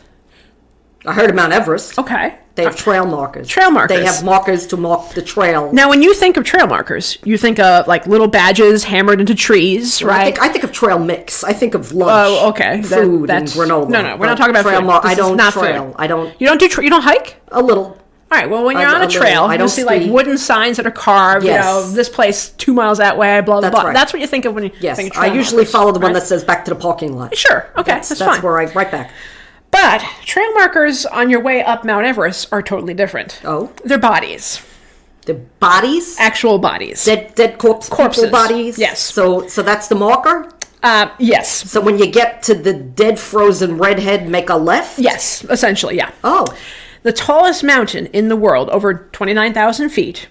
I heard of Mount Everest. Okay. They have trail markers. Trail markers. They have markers to mark the trail. Now, when you think of trail markers, you think of like little badges hammered into trees, right? I think of trail mix. I think of lunch. Oh, okay. Food and granola. No, we're not talking about trail food. I don't trail. Food. I don't. You don't hike? A little. All right. Well, when you're on a trail, you'll see like wooden signs that are carved. Yes. This place 2 miles that way. Blah blah blah. Right. That's what you think of when you think of trail I usually markers, follow the one that says back to the parking lot. Sure. Okay. That's fine. That's where I right back. But trail markers on your way up Mount Everest are totally different. Oh? They're bodies. They're bodies? Actual bodies. Dead corpses. Bodies? Yes. So that's the marker? Yes. So when you get to the dead frozen redhead, make a left? Yes, essentially, yeah. Oh. The tallest mountain in the world, over 29,000 feet.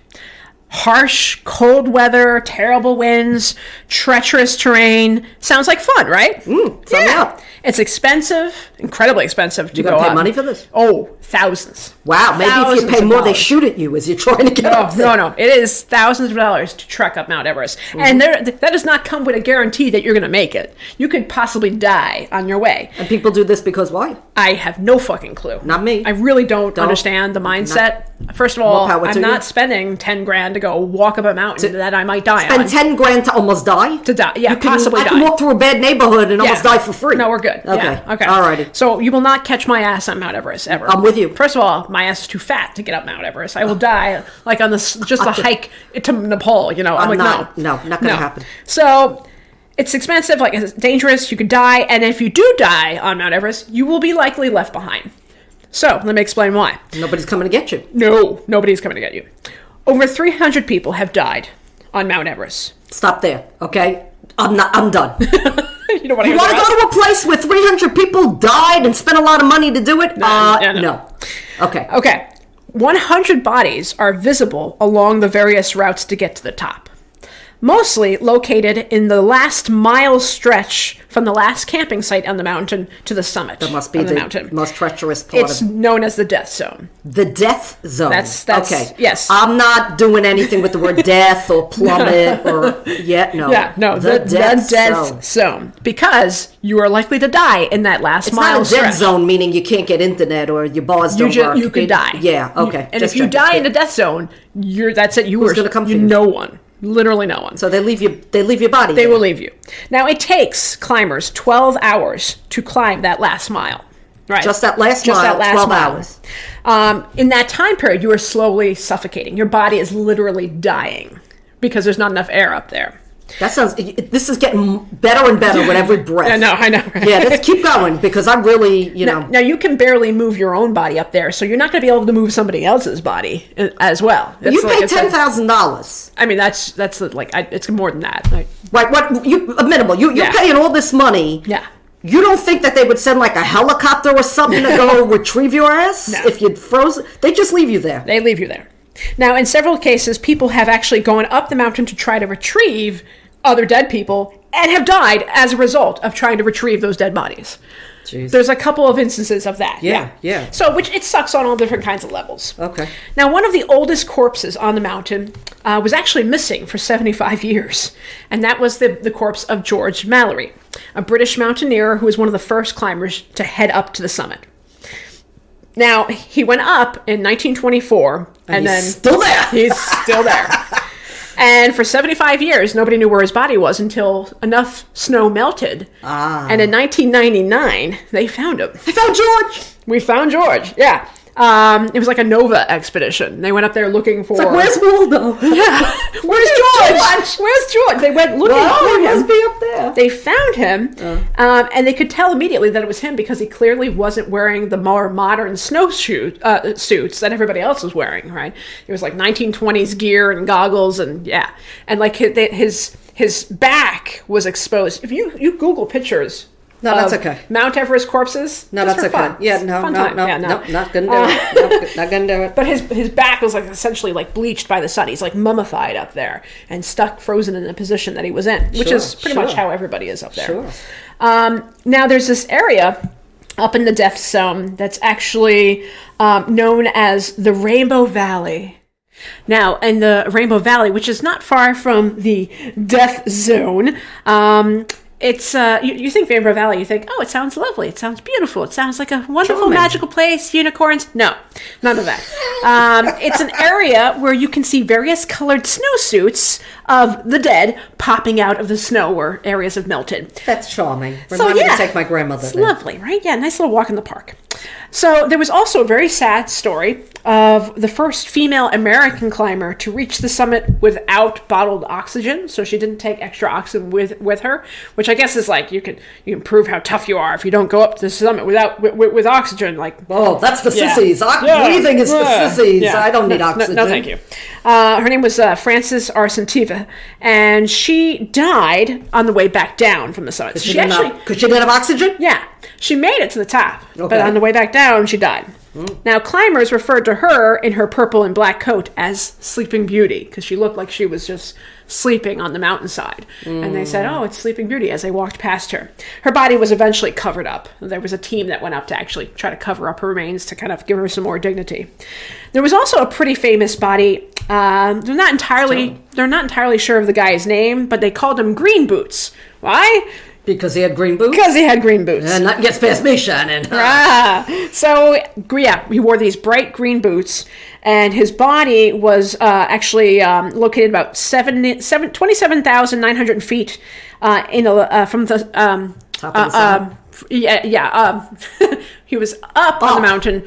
Harsh, cold weather, terrible winds, treacherous terrain. Sounds like fun, right? Yeah. It's expensive, incredibly expensive to You go gotta up. pay money for this? Oh, thousands. Wow, maybe if you pay more, they shoot at you as you're trying to get up there. No. It is thousands of dollars to trek up Mount Everest. And that does not come with a guarantee that you're going to make it. You could possibly die on your way. And people do this because why? I have no fucking clue. Not me. I really don't understand the mindset. First of all, I'm not spending 10 grand to go walk up a mountain that I might die on. Spend 10 grand to almost die? To die, yeah, possibly die. I can walk through a bad neighborhood and almost die for free. No, we're good. Okay. Yeah, okay. Alrighty. So you will not catch my ass on Mount Everest ever. I'm with you. First of all, my ass is too fat to get up Mount Everest. I will die like on just the hike to Nepal. I'm like, no, not gonna happen. So it's expensive. Like it's dangerous. You could die, and if you do die on Mount Everest, you will be likely left behind. So let me explain why. Nobody's coming to get you. No, nobody's coming to get you. Over 300 people have died on Mount Everest. Stop there, okay? I'm done. You don't want to go to a place where 300 people died and spent a lot of money to do it? No. Okay. 100 bodies are visible along the various routes to get to the top. Mostly located in the last mile stretch from the last camping site on the mountain to the summit. That must be the mountain. Most treacherous part. It's known as the death zone. The death zone. That's okay. Yes. I'm not doing anything with the word death or plummet or no. Yeah, no. The death zone. Because you are likely to die in that last mile stretch. It's not a dead zone, meaning you can't get internet or your bars don't work. You could die. Yeah, okay. And if you die in the death zone, that's it. Who's going to come for you? No one. Literally no one. So they leave your body. They will leave you. Now it takes climbers 12 hours to climb that last mile. Right. Just that last mile, 12 hours. In that time period, you are slowly suffocating. Your body is literally dying because there's not enough air up there. This is getting better and better with every breath. I know. Right? Yeah, let's keep going because I'm really, Now you can barely move your own body up there, so you're not going to be able to move somebody else's body as well. You pay $10,000. I mean, that's like it's more than that. Right? What minimal? You're paying all this money. Yeah. You don't think that they would send like a helicopter or something to go retrieve your ass if you'd frozen? They just leave you there. They leave you there. Now, in several cases, people have actually gone up the mountain to try to retrieve other dead people and have died as a result of trying to retrieve those dead bodies. Jeez. There's a couple of instances of that. Yeah. So, which it sucks on all different kinds of levels. Okay. Now, one of the oldest corpses on the mountain was actually missing for 75 years, and that was the corpse of George Mallory, a British mountaineer who was one of the first climbers to head up to the summit. Now, he went up in 1924, and then still there. He's still there. And for 75 years, nobody knew where his body was until enough snow melted. And in 1999, they found him. I found George. We found George, yeah. It was like a Nova expedition. They went up there looking for... It's like, where's Waldo? Yeah. Where's George? Where's George? They went looking for him. He must be up there. They found him, and they could tell immediately that it was him because he clearly wasn't wearing the more modern snowshoe suits that everybody else was wearing, right? It was like 1920s gear and goggles, and yeah. And like his back was exposed. If you Google pictures... No, that's okay. Mount Everest corpses. No, that's okay. Fun. Yeah, no, not gonna do it. Not gonna do it. But his back was like essentially like bleached by the sun. He's like mummified up there and stuck frozen in the position that he was in, which is pretty much how everybody is up there. Sure. Now there's this area up in the Death Zone that's actually known as the Rainbow Valley. Now, in the Rainbow Valley, which is not far from the Death Zone, it's you think Rainbow Valley, you think, oh, it sounds lovely, it sounds beautiful, it sounds like a wonderful magical place, unicorns. No, none of that. It's an area where you can see various colored snowsuits of the dead popping out of the snow where areas have melted. That's charming. Remind me to take my grandmother there. Lovely, right? Yeah, nice little walk in the park. So there was also a very sad story of the first female American climber to reach the summit without bottled oxygen. So she didn't take extra oxygen with her, which I guess is like you can prove how tough you are if you don't go up to the summit with oxygen. Like, oh, that's for sissies. Breathing is for sissies. Yeah. I don't need oxygen. No, thank you. Her name was Frances Arsentiva, and she died on the way back down from the summit. Because she didn't have oxygen? Yeah. She made it to the top, but on the way back down, she died. Now, climbers referred to her in her purple and black coat as Sleeping Beauty, because she looked like she was just sleeping on the mountainside. And they said, oh, it's Sleeping Beauty, as they walked past her. Her body was eventually covered up. There was a team that went up to actually try to cover up her remains to kind of give her some more dignity. There was also a pretty famous body. They're not entirely sure of the guy's name, but they called him Green Boots. Why? Because he had green boots? Because he had green boots. And that gets past me, Shannon. So, yeah, he wore these bright green boots, and his body was actually located about 27,900 feet from the... top of the sun. He was up on the mountain,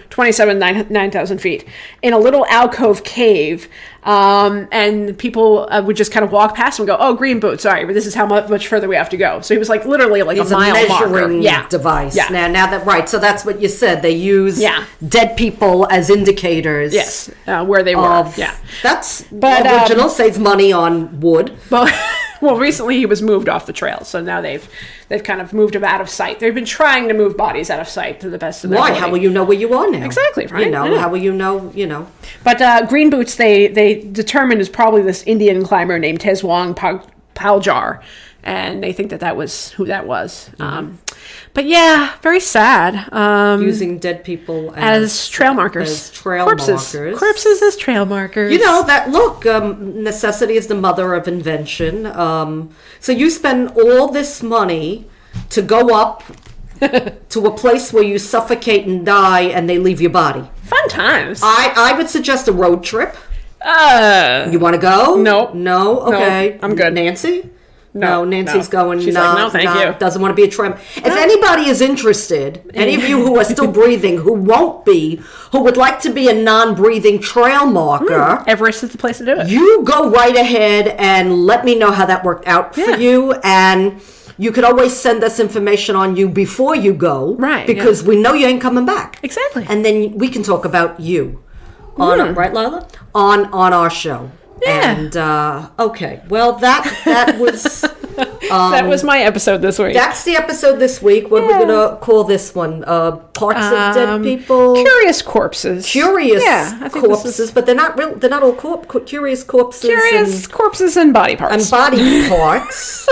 9,000 feet, in a little alcove cave, and people would just kind of walk past him and go, oh, green boots, sorry, but this is how much further we have to go. So he was like literally like a mile measuring device. Yeah. Now that, right, so that's what you said. They use dead people as indicators. Yes, where they were. That's original, saves money on wood. Well, recently he was moved off the trail, so now they've kind of moved him out of sight. They've been trying to move bodies out of sight to the best of their ability. How will you know where you are now? Exactly, right? How will you know, But Green Boots, they determined is probably this Indian climber named Tezwang Paljar, and they think that was who that was. But yeah, very sad. Using dead people as trail markers. Corpses as trail markers. Necessity is the mother of invention. So you spend all this money to go up to a place where you suffocate and die and they leave your body. Fun times. I would suggest a road trip. You want to go? No? Okay. No, I'm good. Nancy? No, Nancy's going, she's like, no, thank you. Doesn't want to be a trim. If anybody is interested, any of you who are still breathing, who won't be, who would like to be a non-breathing trail marker, Everest is the place to do it. You go right ahead and let me know how that worked out for you. And you could always send us information on you before you go. Right. Because we know you ain't coming back. Exactly. And then we can talk about you. Right, Lila? On our show. Yeah. And okay, well that was that was my episode this week. That's the episode this week. What are we gonna call this one? Parts of dead people. Curious corpses. Curious corpses, but they're not real. They're not all curious corpses. Curious corpses and body parts. And body parts.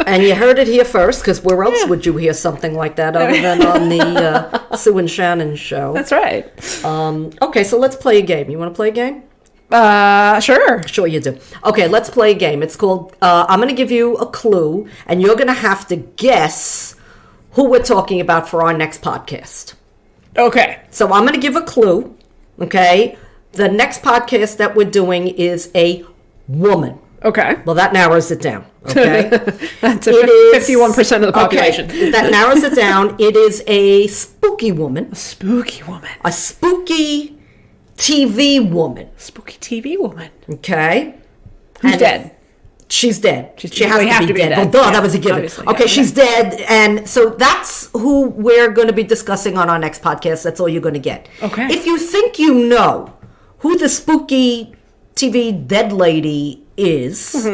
And you heard it here first, because where else would you hear something like that other than on the Sue and Shannon show? That's right. Okay, so let's play a game. You want to play a game? Sure. Sure you do. Okay, let's play a game. It's called, I'm going to give you a clue, and you're going to have to guess who we're talking about for our next podcast. Okay. So I'm going to give a clue. Okay. The next podcast that we're doing is a woman. Okay. Well, that narrows it down. Okay. That's 51% of the population. Okay, that narrows it down. It is a spooky woman. A spooky woman. A spooky TV woman. Spooky TV woman. Okay. Who's dead? She's dead. She has to be dead. Well, duh, that was a given. Okay, she's dead. And so that's who we're going to be discussing on our next podcast. That's all you're going to get. Okay. If you think you know who the spooky TV dead lady is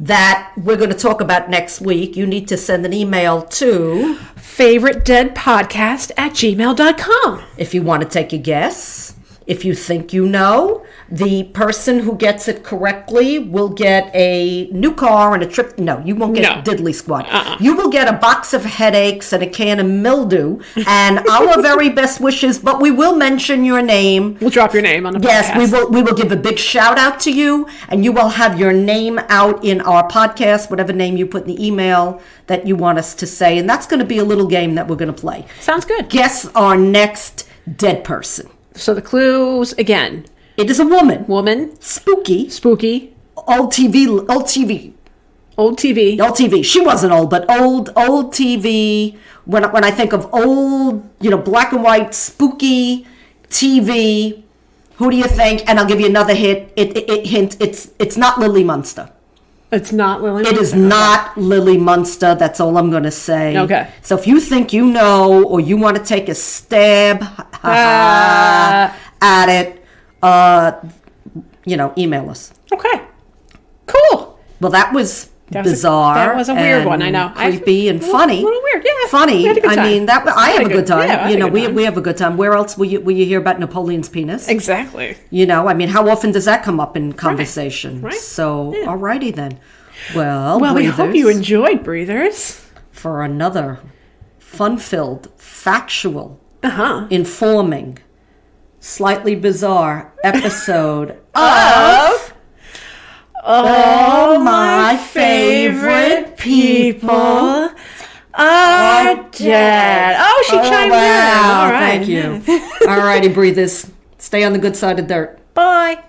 that we're going to talk about next week, you need to send an email to favoritedeadpodcast@gmail.com. if you want to take a guess. If you think you know, the person who gets it correctly will get a new car and a trip. No, you won't get a diddly squat. You will get a box of headaches and a can of mildew and our very best wishes, but we will mention your name. We'll drop your name on the podcast. Yes, we will give a big shout out to you, and you will have your name out in our podcast, whatever name you put in the email that you want us to say. And that's going to be a little game that we're going to play. Sounds good. Guess our next dead person. So the clues again. It is a woman. Woman. Spooky. Spooky. Old TV. Old TV. She wasn't old, but old TV. When I think of old, black and white, spooky TV, who do you think? And I'll give you another hint. Hint. It's not Lily Munster. It's not Lily Munster. It is not Lily Munster. That's all I'm going to say. Okay. So if you think you know, or you want to take a stab at it, email us. Okay. Cool. Well, that was bizarre. That was a weird one. I know. Creepy and funny. A little weird. Yeah. Funny. I mean, I have a good time. Yeah, we have a good time. Where else will you hear about Napoleon's penis? Exactly. I mean, how often does that come up in conversation? Right. So, alrighty then. Well, we hope you enjoyed Breathers. For another fun-filled, factual, informing, slightly bizarre episode of All My Favorite People Are Dead. Oh, she chimed in. All right. Thank you. All righty, breathers. Stay on the good side of dirt. Bye.